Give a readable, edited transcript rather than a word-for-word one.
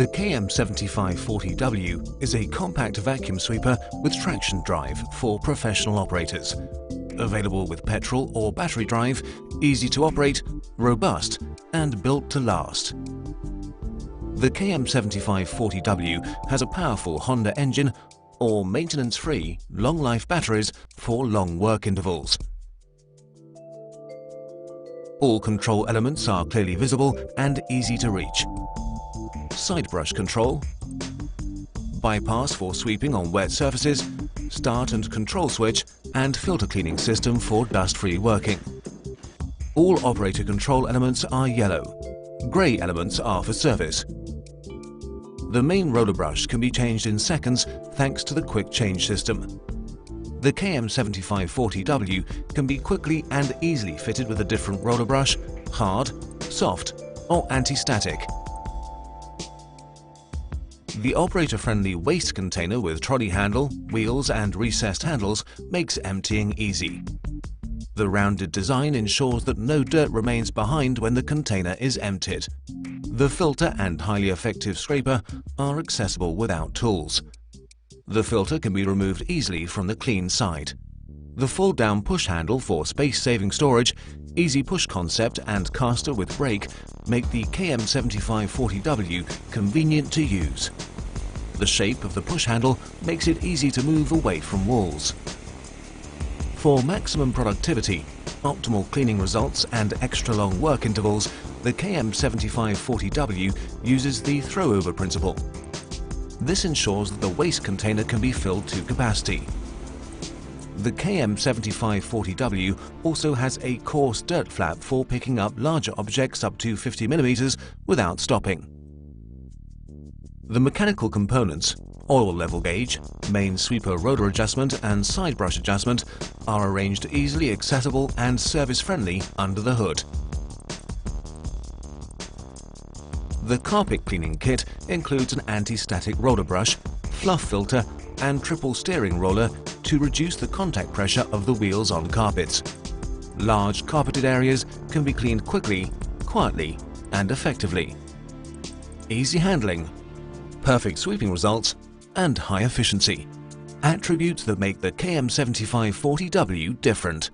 The KM7540W is a compact vacuum sweeper with traction drive for professional operators. Available with petrol or battery drive, easy to operate, robust, and built to last. The KM7540W has a powerful Honda engine or maintenance-free, long-life batteries for long work intervals. All control elements are clearly visible and easy to reach. Side brush control, bypass for sweeping on wet surfaces, start and control switch, and filter cleaning system for dust-free working. All operator control elements are yellow. Grey elements are for service. The main roller brush can be changed in seconds thanks to the quick change system. The KM7540W can be quickly and easily fitted with a different roller brush, hard, soft, or anti-static. The operator-friendly waste container with trolley handle, wheels and recessed handles makes emptying easy. The rounded design ensures that no dirt remains behind when the container is emptied. The filter and highly effective scraper are accessible without tools. The filter can be removed easily from the clean side. The fold-down push handle for space-saving storage, easy push concept and caster with brake make the KM7540W convenient to use. The shape of the push handle makes it easy to move away from walls. For maximum productivity, optimal cleaning results and extra long work intervals, the KM7540W uses the throw-over principle. This ensures that the waste container can be filled to capacity. The KM7540W also has a coarse dirt flap for picking up larger objects up to 50 mm without stopping. The mechanical components, oil level gauge, main sweeper rotor adjustment and side brush adjustment are arranged easily accessible and service-friendly under the hood. The carpet cleaning kit includes an anti-static roller brush, fluff filter and triple steering roller to reduce the contact pressure of the wheels on carpets. Large carpeted areas can be cleaned quickly, quietly and effectively. Easy handling, perfect sweeping results and high efficiency. Attributes that make the KM7540W different.